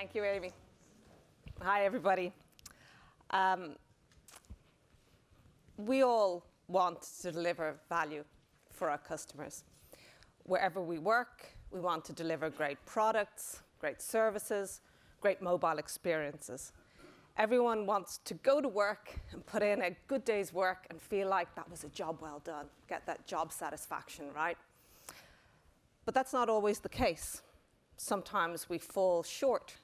Thank you, Amy. Hi, everybody. We all want to deliver value for our customers. Wherever we work, we want to deliver great products, great services, great mobile experiences. Everyone wants to go to work and put in a good day's work and feel like that was a job well done, get that job satisfaction, right? But that's not always the case. Sometimes we fall short.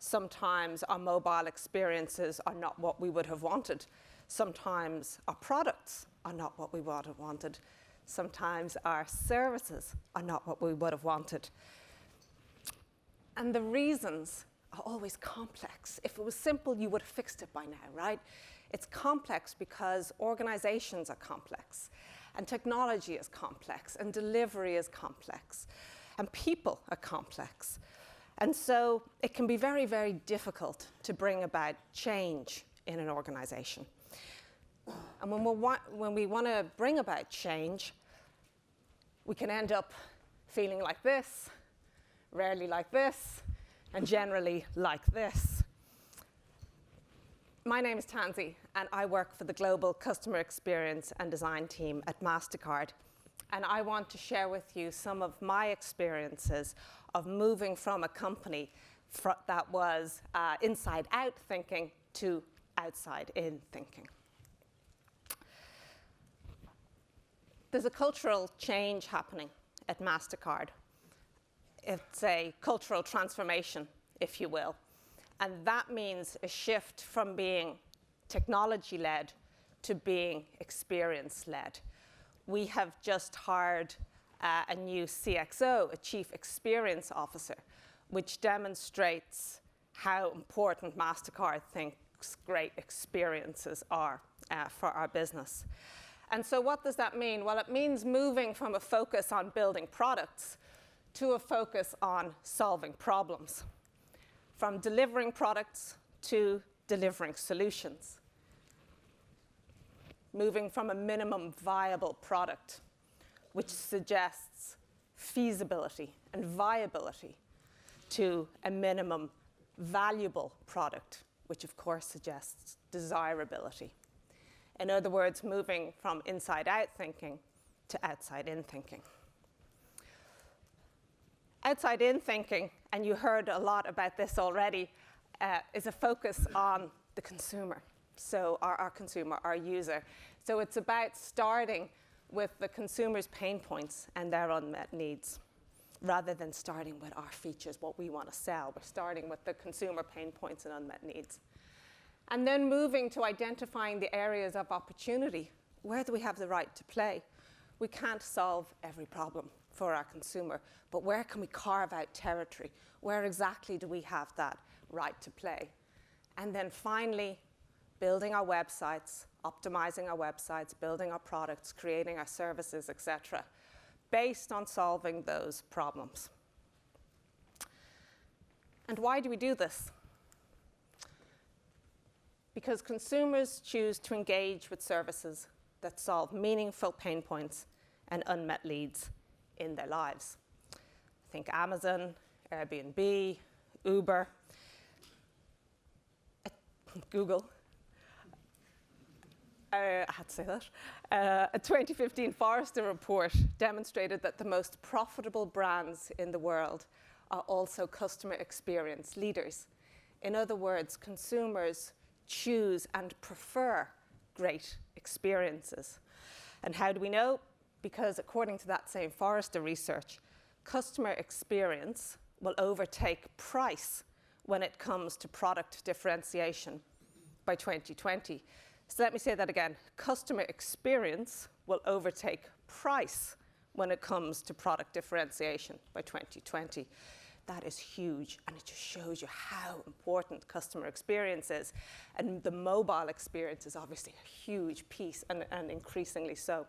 Sometimes our mobile experiences are not what we would have wanted. Sometimes our products are not what we would have wanted. Sometimes our services are not what we would have wanted. And the reasons are always complex. If it was simple, you would have fixed it by now, right? It's complex because organizations are complex, and technology is complex, and delivery is complex, and people are complex. And so it can be very, very difficult to bring about change in an organization. And when we want to bring about change, we can end up feeling like this, rarely like this, and generally like this. My name is Tansy, and I work for the Global Customer Experience and Design team at MasterCard. And I want to share with you some of my experiences of moving from a company that was inside-out thinking to outside-in thinking. There's a cultural change happening at MasterCard. It's a cultural transformation, if you will. And that means a shift from being technology-led to being experience-led. We have just hired a new CXO, a Chief Experience Officer, which demonstrates how important MasterCard thinks great experiences are for our business. And so what does that mean? Well, it means moving from a focus on building products to a focus on solving problems, from delivering products to delivering solutions, moving from a minimum viable product, which suggests feasibility and viability, to a minimum valuable product, which of course suggests desirability. In other words, moving from inside-out thinking to outside-in thinking. Outside-in thinking, and you heard a lot about this already, is a focus on the consumer. So our consumer, our user. So it's about starting with the consumer's pain points and their unmet needs, rather than starting with our features, what we want to sell. We're starting with the consumer pain points and unmet needs. And then moving to identifying the areas of opportunity. Where do we have the right to play? We can't solve every problem for our consumer, but where can we carve out territory? Where exactly do we have that right to play? And then finally, building our websites, optimizing our websites, building our products, creating our services, etc., based on solving those problems. And why do we do this? Because consumers choose to engage with services that solve meaningful pain points and unmet needs in their lives. Think Amazon, Airbnb, Uber, Google. I had to say that. A 2015 Forrester report demonstrated that the most profitable brands in the world are also customer experience leaders. In other words, consumers choose and prefer great experiences. And how do we know? Because according to that same Forrester research, customer experience will overtake price when it comes to product differentiation by 2020. So let me say that again. Customer experience will overtake price when it comes to product differentiation by 2020. That is huge, and it just shows you how important customer experience is. And the mobile experience is obviously a huge piece, and increasingly so.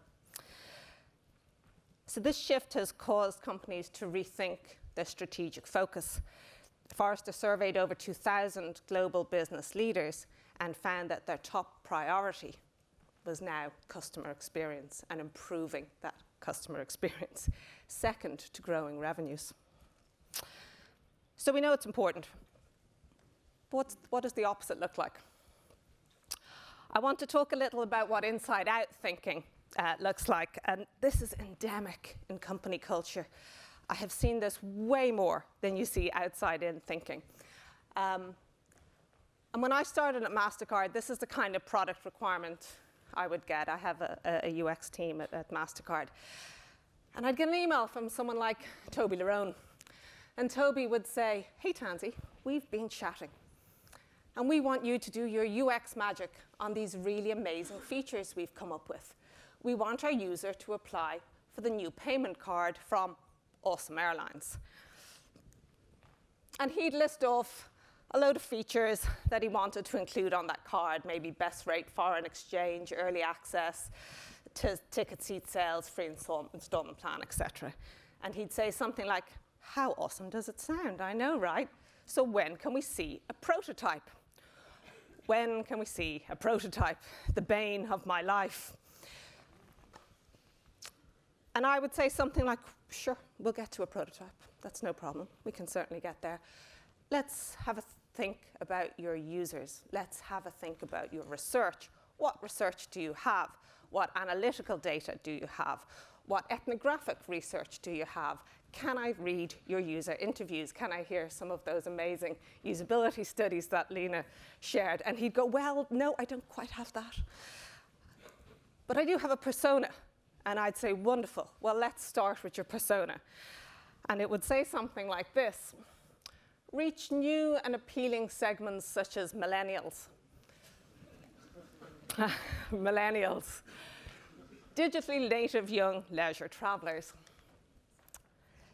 So this shift has caused companies to rethink their strategic focus. Forrester surveyed over 2,000 global business leaders and found that their top priority was now customer experience and improving that customer experience, second to growing revenues. So we know it's important. what does the opposite look like? I want to talk a little about what inside-out thinking looks like, and this is endemic in company culture. I have seen this way more than you see outside-in thinking. And when I started at MasterCard, this is the kind of product requirement I would get. I have a UX team at MasterCard. And I'd get an email from someone like Toby Larone. And Toby would say, hey, Tansy, we've been chatting. And we want you to do your UX magic on these really amazing features we've come up with. We want our user to apply for the new payment card from Awesome Airlines. And he'd list off a load of features that he wanted to include on that card, maybe best rate foreign exchange, early access, ticket seat sales, free installment plan, etc. And he'd say something like, how awesome does it sound? I know, right? So when can we see a prototype? When can we see a prototype? The bane of my life. And I would say something like, sure, we'll get to a prototype. That's no problem. We can certainly get there. Let's have a think about your users. Let's have a think about your research. What research do you have? What analytical data do you have? What ethnographic research do you have? Can I read your user interviews? Can I hear some of those amazing usability studies that Lena shared? And he'd go, well, no, I don't quite have that. But I do have a persona. And I'd say, wonderful. Well, let's start with your persona. And it would say something like this. Reach new and appealing segments such as millennials. Millennials. Digitally native young leisure travelers.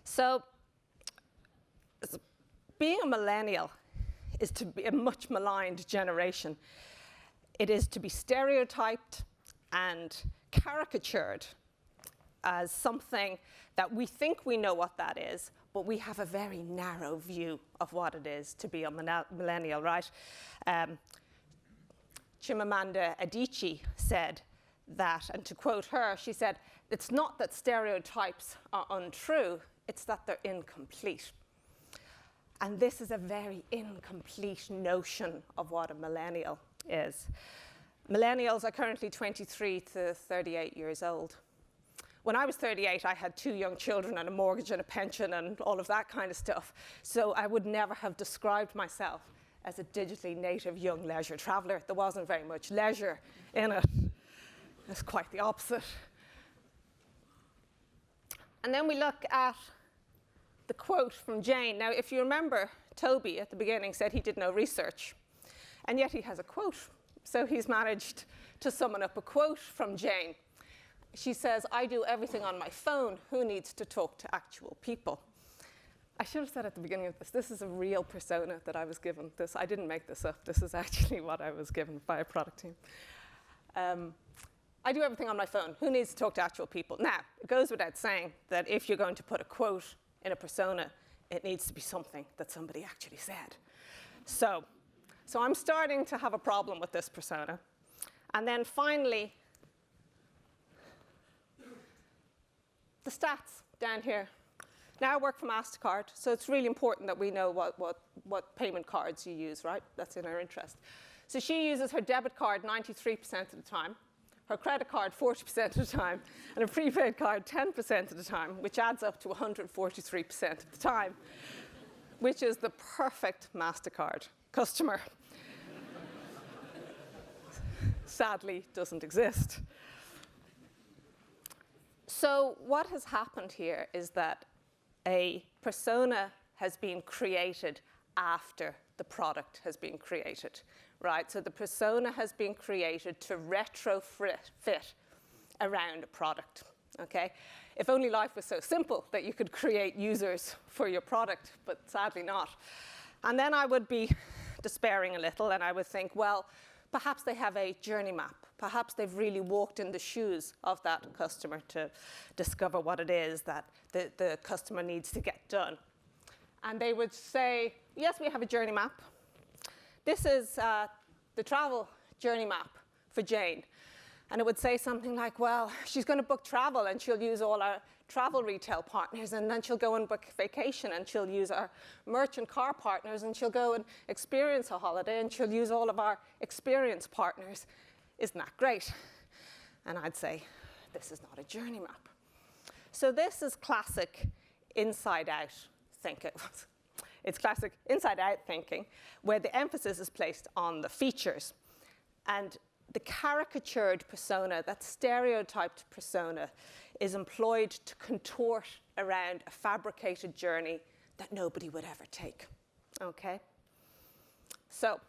So being a millennial is to be a much maligned generation. It is to be stereotyped and caricatured as something that we think we know what that is, but we have a very narrow view of what it is to be a millennial, right? Chimamanda Adichie said that, and to quote her, she said, it's not that stereotypes are untrue, it's that they're incomplete. And this is a very incomplete notion of what a millennial is. Millennials are currently 23 to 38 years old. When I was 38, I had 2 young children and a mortgage and a pension and all of that kind of stuff. So I would never have described myself as a digitally native young leisure traveler. There wasn't very much leisure in it. It's quite the opposite. And then we look at the quote from Jane. Now, if you remember, Toby at the beginning said he did no research, and yet he has a quote. So he's managed to summon up a quote from Jane. She says, I do everything on my phone. Who needs to talk to actual people? I should have said at the beginning of this is a real persona that I was given. I didn't make this up. This is actually what I was given by a product team. I do everything on my phone. Who needs to talk to actual people? Now, it goes without saying that if you're going to put a quote in a persona, it needs to be something that somebody actually said. So I'm starting to have a problem with this persona. And then finally, the stats down here. Now I work for MasterCard, so it's really important that we know what payment cards you use, right? That's in our interest. So she uses her debit card 93% of the time, her credit card 40% of the time, and a prepaid card 10% of the time, which adds up to 143% of the time, which is the perfect MasterCard customer. Sadly, doesn't exist. So what has happened here is that a persona has been created after the product has been created, right? So the persona has been created to retrofit around a product, okay? If only life was so simple that you could create users for your product, but sadly not. And then I would be despairing a little, and I would think, well, perhaps they have a journey map. Perhaps they've really walked in the shoes of that customer to discover what it is that the customer needs to get done. And they would say, yes, we have a journey map. This is the travel journey map for Jane. And it would say something like, well, she's going to book travel and she'll use all our travel retail partners, and then she'll go on vacation and she'll use our merchant car partners, and she'll go and experience a holiday and she'll use all of our experience partners. Isn't that great? And I'd say, this is not a journey map. So this is classic inside-out thinking. It's classic inside-out thinking, where the emphasis is placed on the features. And the caricatured persona, that stereotyped persona, is employed to contort around a fabricated journey that nobody would ever take. Okay? So,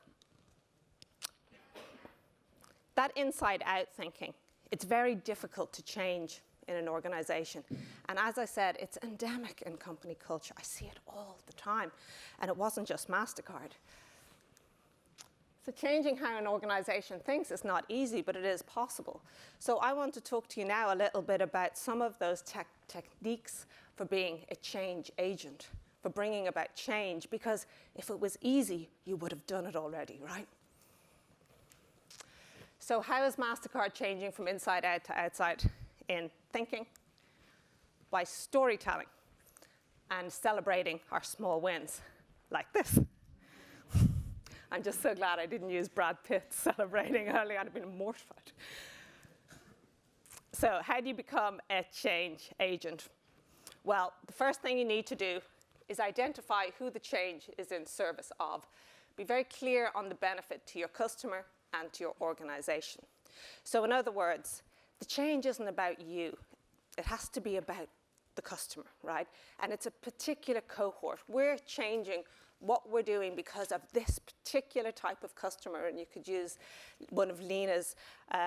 that inside-out thinking, it's very difficult to change in an organization. And as I said, it's endemic in company culture. I see it all the time. And it wasn't just MasterCard. So changing how an organization thinks is not easy, but it is possible. So I want to talk to you now a little bit about some of those techniques for being a change agent, for bringing about change, because if it was easy, you would have done it already, right? So how is MasterCard changing from inside out to outside in thinking? By storytelling and celebrating our small wins, like this. I'm just so glad I didn't use Brad Pitt celebrating earlier. I'd have been mortified. So how do you become a change agent? Well, the first thing you need to do is identify who the change is in service of. Be very clear on the benefit to your customer and to your organization. So in other words, the change isn't about you. It has to be about the customer, right? And it's a particular cohort. We're changing what we're doing because of this particular type of customer, and you could use one of Lena's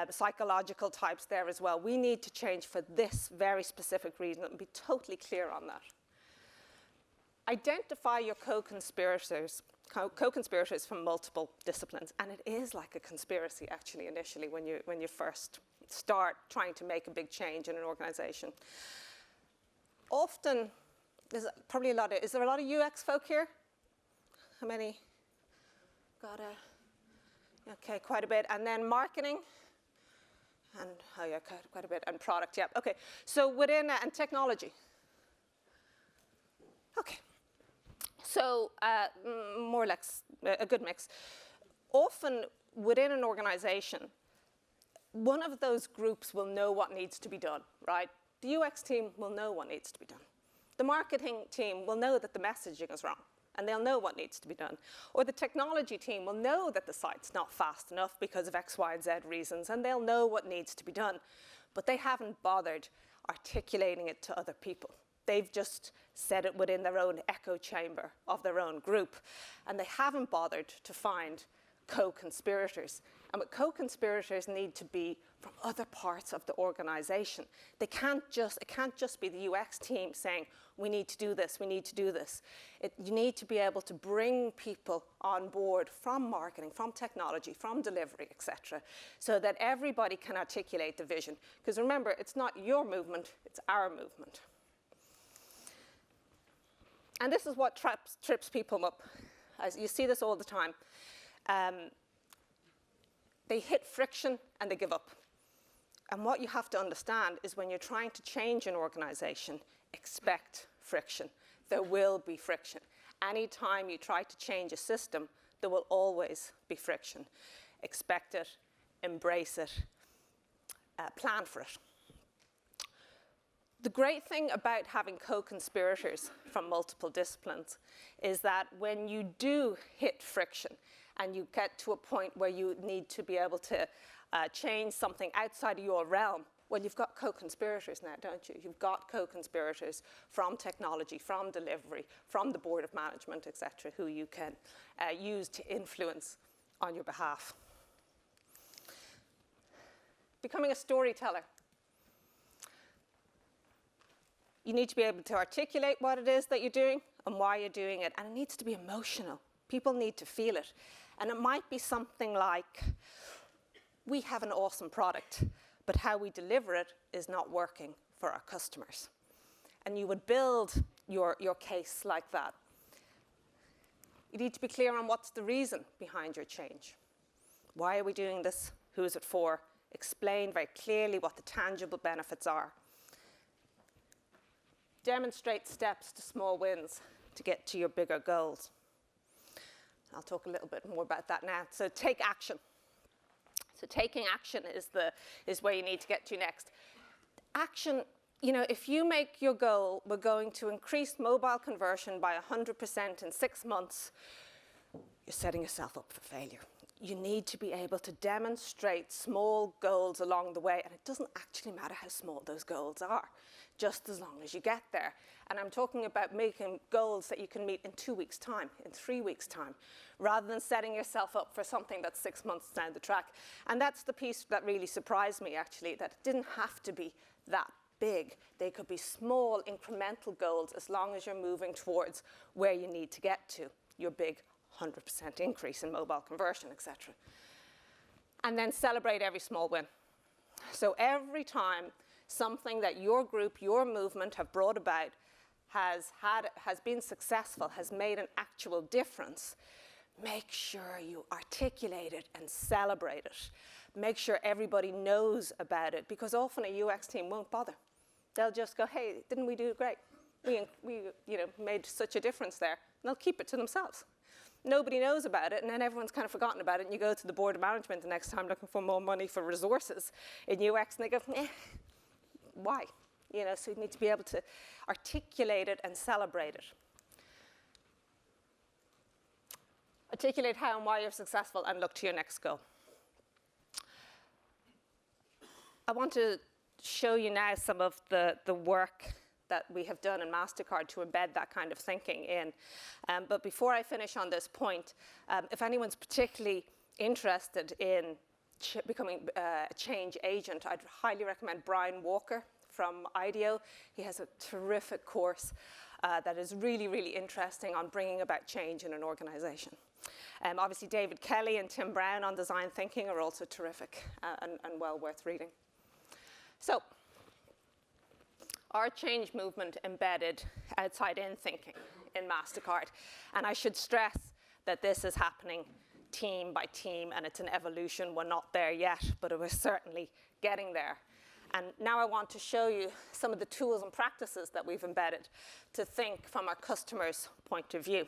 psychological types there as well. We need to change for this very specific reason, and be totally clear on that. Identify your co-conspirators from multiple disciplines, and it is like a conspiracy actually initially when you first start trying to make a big change in an organization. Often, is there a lot of UX folk here? How many? Okay, quite a bit. And then marketing, and oh yeah, quite a bit, and product, yeah. Okay, so within, and technology. Okay, so more or less a good mix. Often within an organization, one of those groups will know what needs to be done, right? The UX team will know what needs to be done. The marketing team will know that the messaging is wrong, and they'll know what needs to be done. Or the technology team will know that the site's not fast enough because of X, Y, and Z reasons, and they'll know what needs to be done. But they haven't bothered articulating it to other people. They've just said it within their own echo chamber of their own group, and they haven't bothered to find co-conspirators. And what co-conspirators need to be from other parts of the organization. It can't just be the UX team saying, we need to do this, we need to do this. You need to be able to bring people on board from marketing, from technology, from delivery, etc., so that everybody can articulate the vision. Because remember, it's not your movement, it's our movement. And this is what trips people up. As you see this all the time. They hit friction and they give up. And what you have to understand is when you're trying to change an organization, expect friction. There will be friction. Anytime you try to change a system, there will always be friction. Expect it, embrace it, plan for it. The great thing about having co-conspirators from multiple disciplines is that when you do hit friction and you get to a point where you need to be able to change something outside of your realm, well, you've got co-conspirators now, don't you? You've got co-conspirators from technology, from delivery, from the board of management, etc., who you can use to influence on your behalf. Becoming a storyteller. You need to be able to articulate what it is that you're doing and why you're doing it, and it needs to be emotional. People need to feel it. And it might be something like, we have an awesome product, but how we deliver it is not working for our customers. And you would build your case like that. You need to be clear on what's the reason behind your change. Why are we doing this? Who is it for? Explain very clearly what the tangible benefits are. demonstrate steps to small wins to get to your bigger goals. I'll talk a little bit more about that now. So take action. So taking action is where you need to get to next. Action, you know, if you make your goal, we're going to increase mobile conversion by 100% in 6 months, you're setting yourself up for failure. You need to be able to demonstrate small goals along the way, and it doesn't actually matter how small those goals are, just as long as you get there. And I'm talking about making goals that you can meet in 2 weeks' time, in 3 weeks' time, rather than setting yourself up for something that's 6 months down the track. And that's the piece that really surprised me, actually, that it didn't have to be that big. They could be small, incremental goals as long as you're moving towards where you need to get to, your big 100% increase in mobile conversion, etc. And then celebrate every small win. So every time something that your group, your movement have brought about has been successful, has made an actual difference, make sure you articulate it and celebrate it. Make sure everybody knows about it, because often a UX team won't bother. They'll just go, hey, didn't we do great? We made such a difference there. And they'll keep it to themselves. Nobody knows about it, and then everyone's kind of forgotten about it, and you go to the board of management the next time looking for more money for resources in UX, and they go, why? You know, so you need to be able to articulate it and celebrate it. Articulate how and why you're successful, and look to your next goal. I want to show you now some of the work that we have done in MasterCard to embed that kind of thinking in. But before I finish on this point, if anyone's particularly interested in becoming a change agent, I'd highly recommend Brian Walker from IDEO. He has a terrific course that is really, really interesting on bringing about change in an organization. Obviously, David Kelly and Tim Brown on design thinking are also terrific and well worth reading. So, our change movement embedded outside-in thinking in MasterCard. And I should stress that this is happening team by team, and it's an evolution. We're not there yet, but we're certainly getting there. And now I want to show you some of the tools and practices that we've embedded to think from our customer's point of view.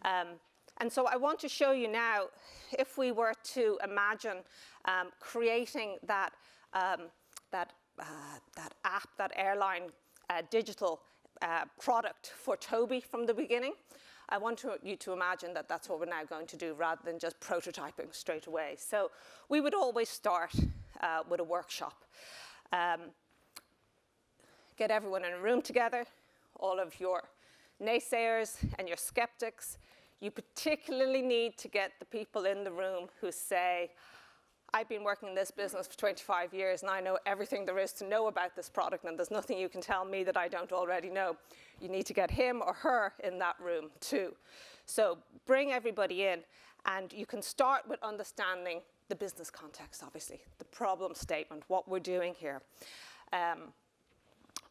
And so I want to show you now, if we were to imagine creating that app, that airline digital product for Toby from the beginning, I want you to imagine that that's what we're now going to do rather than just prototyping straight away. So we would always start with a workshop. Get everyone in a room together, all of your naysayers and your skeptics. You particularly need to get the people in the room who say, I've been working in this business for 25 years and I know everything there is to know about this product, and there's nothing you can tell me that I don't already know. You need to get him or her in that room too. So bring everybody in, and you can start with understanding the business context, obviously, the problem statement, what we're doing here.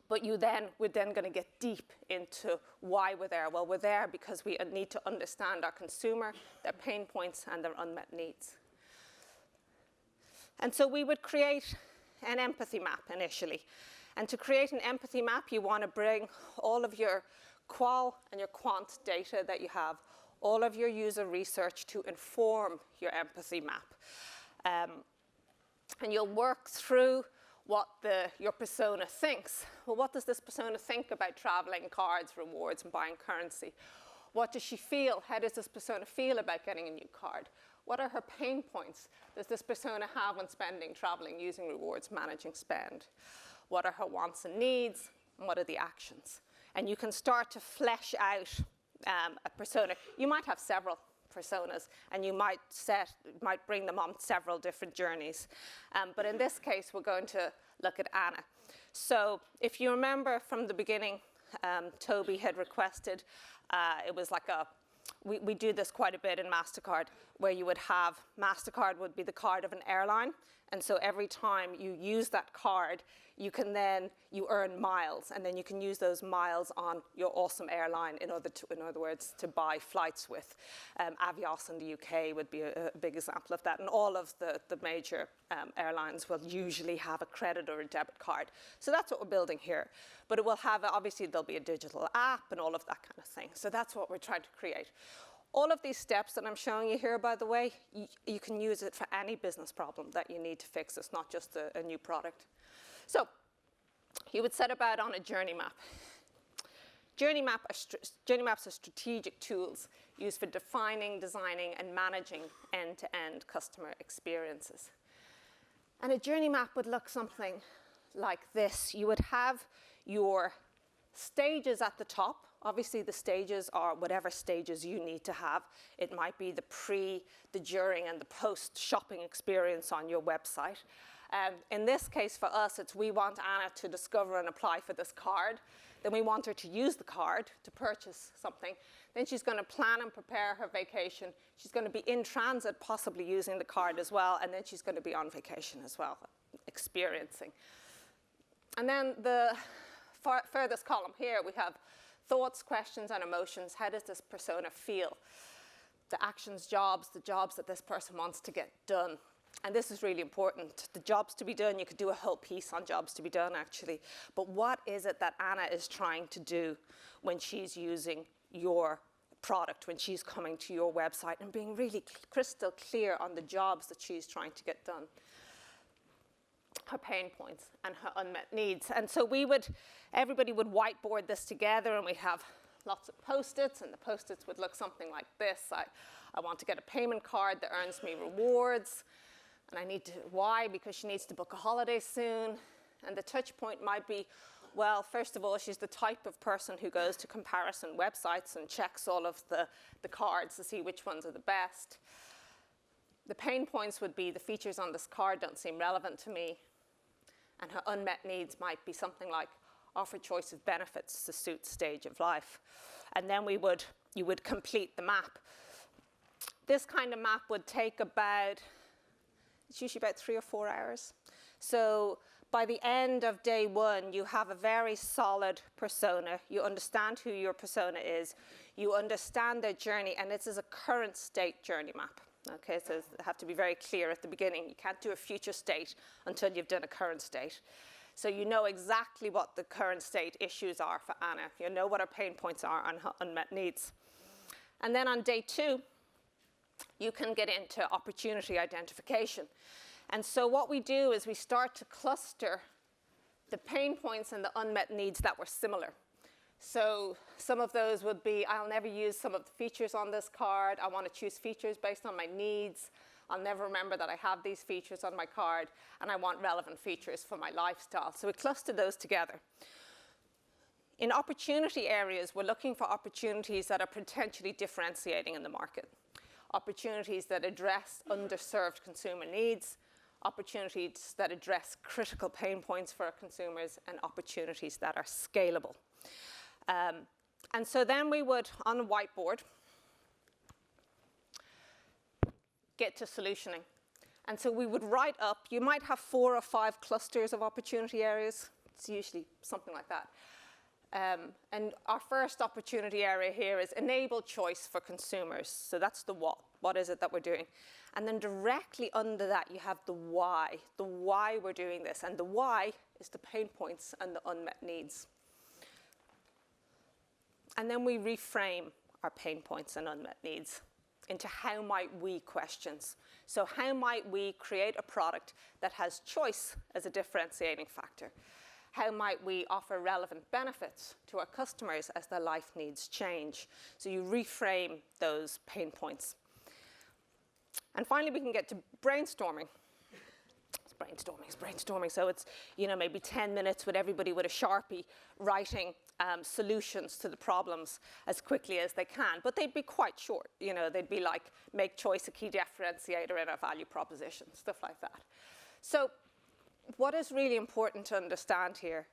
But we're then going to get deep into why we're there. Well, we're there because we need to understand our consumer, their pain points, and their unmet needs. And so we would create an empathy map initially. And to create an empathy map, you want to bring all of your qual and your quant data that you have, all of your user research to inform your empathy map. And you'll work through what your persona thinks. Well, what does this persona think about traveling, cards, rewards, and buying currency? What does she feel? How does this persona feel about getting a new card? What are her pain points? Does this persona have when spending, traveling, using rewards, managing spend? What are her wants and needs? And what are the actions? And you can start to flesh out a persona. You might have several personas, and you might bring them on several different journeys. But in this case, we're going to look at Anna. So if you remember from the beginning, Toby had requested, it was like we do this quite a bit in MasterCard, where you would have, MasterCard would be the card of an airline, And so every time you use that card, you earn miles, and then you can use those miles on your awesome airline, in other words, to buy flights with. Avios in the UK would be a big example of that, and all of the major airlines will usually have a credit or a debit card. So that's what we're building here. But it will have, obviously there'll be a digital app and all of that kind of thing. So that's what we're trying to create. All of these steps that I'm showing you here, by the way, you can use it for any business problem that you need to fix. It's not just a new product. So you would set about on a journey map. Journey maps are strategic tools used for defining, designing, and managing end-to-end customer experiences. And a journey map would look something like this. You would have your stages at the top. Obviously, the stages are whatever stages you need to have. It might be the pre, the during, and the post shopping experience on your website. In this case, for us, we want Anna to discover and apply for this card. Then we want her to use the card to purchase something. Then she's going to plan and prepare her vacation. She's going to be in transit, possibly using the card as well. And then she's going to be on vacation as well, experiencing. And then the furthest column here, we have thoughts, questions, and emotions. How does this persona feel? The actions, the jobs that this person wants to get done. And this is really important. The jobs to be done, you could do a whole piece on jobs to be done, actually. But what is it that Anna is trying to do when she's using your product, when she's coming to your website, and being really crystal clear on the jobs that she's trying to get done? Her pain points and her unmet needs. And so everybody would whiteboard this together, and we'd have lots of Postits, and the Postits would look something like this. I want to get a payment card that earns me rewards, and I need to, why? Because she needs to book a holiday soon. And the touch point might be, well, first of all, she's the type of person who goes to comparison websites and checks all of the cards to see which ones are the best. The pain points would be the features on this card don't seem relevant to me. And her unmet needs might be something like offer choice of benefits to suit stage of life. And then you would complete the map. This kind of map would take it's usually about 3 or 4 hours. So by the end of day one, you have a very solid persona. You understand who your persona is. You understand their journey, and this is a current state journey map. Okay, so you have to be very clear at the beginning. You can't do a future state until you've done a current state. So you know exactly what the current state issues are for Anna. You know what her pain points are and her unmet needs. And then on day 2, you can get into opportunity identification. And so what we do is we start to cluster the pain points and the unmet needs that were similar. So some of those would be, I'll never use some of the features on this card. I want to choose features based on my needs. I'll never remember that I have these features on my card, and I want relevant features for my lifestyle. So we cluster those together. In opportunity areas, we're looking for opportunities that are potentially differentiating in the market. Opportunities that address underserved consumer needs, opportunities that address critical pain points for our consumers, and opportunities that are scalable. And so then we would, on a whiteboard, get to solutioning. And so we would write up, you might have 4 or 5 clusters of opportunity areas. It's usually something like that. And our first opportunity area here is enable choice for consumers. So that's the what. What is it that we're doing? And then directly under that, you have the why we're doing this. And the why is the pain points and the unmet needs. And then we reframe our pain points and unmet needs into how might we questions. So how might we create a product that has choice as a differentiating factor? How might we offer relevant benefits to our customers as their life needs change? So you reframe those pain points. And finally, we can get to brainstorming. It's brainstorming. So it's, maybe 10 minutes with everybody with a Sharpie writing solutions to the problems as quickly as they can. But they'd be quite short. They'd be like, make choice a key differentiator in a value proposition, stuff like that. So what is really important to understand here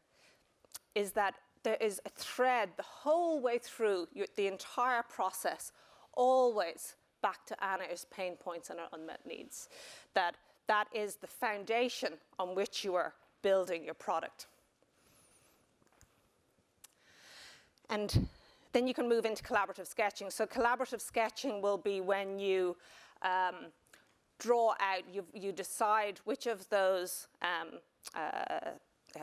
is that there is a thread the whole way through the entire process, always back to Anna's pain points and her unmet needs. That that is the foundation on which you are building your product. And then you can move into collaborative sketching. So collaborative sketching will be when you draw out, you decide which of those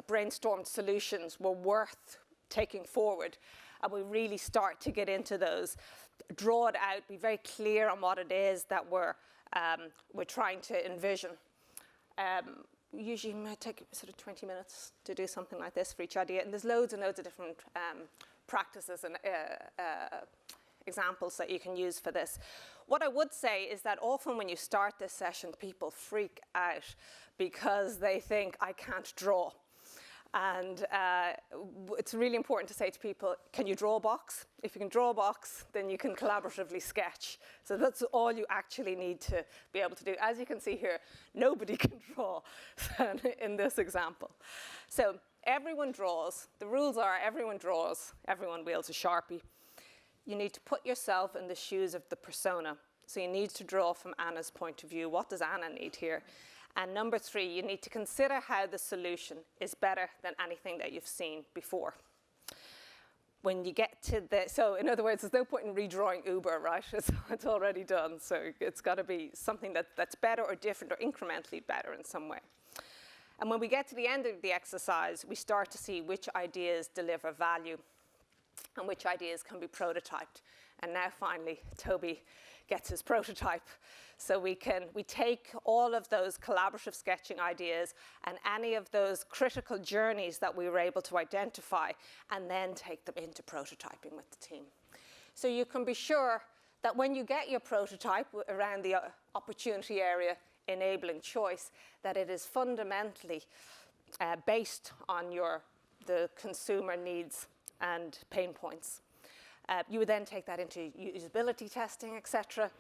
brainstormed solutions were worth taking forward. And we really start to get into those. Draw it out, be very clear on what it is that we're trying to envision. Usually it might take sort of 20 minutes to do something like this for each idea. And there's loads and loads of different practices and examples that you can use for this. What I would say is that often when you start this session, people freak out because they think, I can't draw. And it's really important to say to people, can you draw a box? If you can draw a box, then you can collaboratively sketch. So that's all you actually need to be able to do. As you can see here, nobody can draw in this example. So everyone draws. The rules are everyone draws, everyone wields a Sharpie. You need to put yourself in the shoes of the persona. So you need to draw from Anna's point of view. What does Anna need here? And number 3, you need to consider how the solution is better than anything that you've seen before. When you get to so in other words, there's no point in redrawing Uber, right? It's already done. So it's got to be something that's better or different or incrementally better in some way. And when we get to the end of the exercise, we start to see which ideas deliver value and which ideas can be prototyped. And now finally, Toby gets his prototype. So we take all of those collaborative sketching ideas and any of those critical journeys that we were able to identify and then take them into prototyping with the team. So you can be sure that when you get your prototype around the opportunity area enabling choice, that it is fundamentally based on the consumer needs and pain points. You would then take that into usability testing, etc.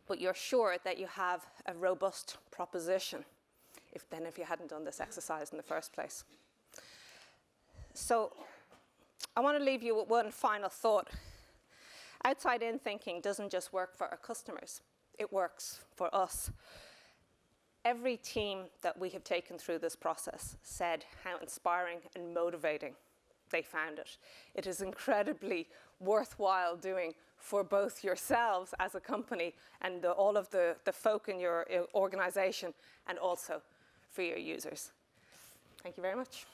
But you're sure that you have a robust proposition if you hadn't done this exercise in the first place. So I want to leave you with one final thought. Outside-in thinking doesn't just work for our customers. It works for us. Every team that we have taken through this process said how inspiring and motivating they found it. It is incredibly worthwhile doing for both yourselves as a company and all of the folk in your organization, and also for your users. Thank you very much.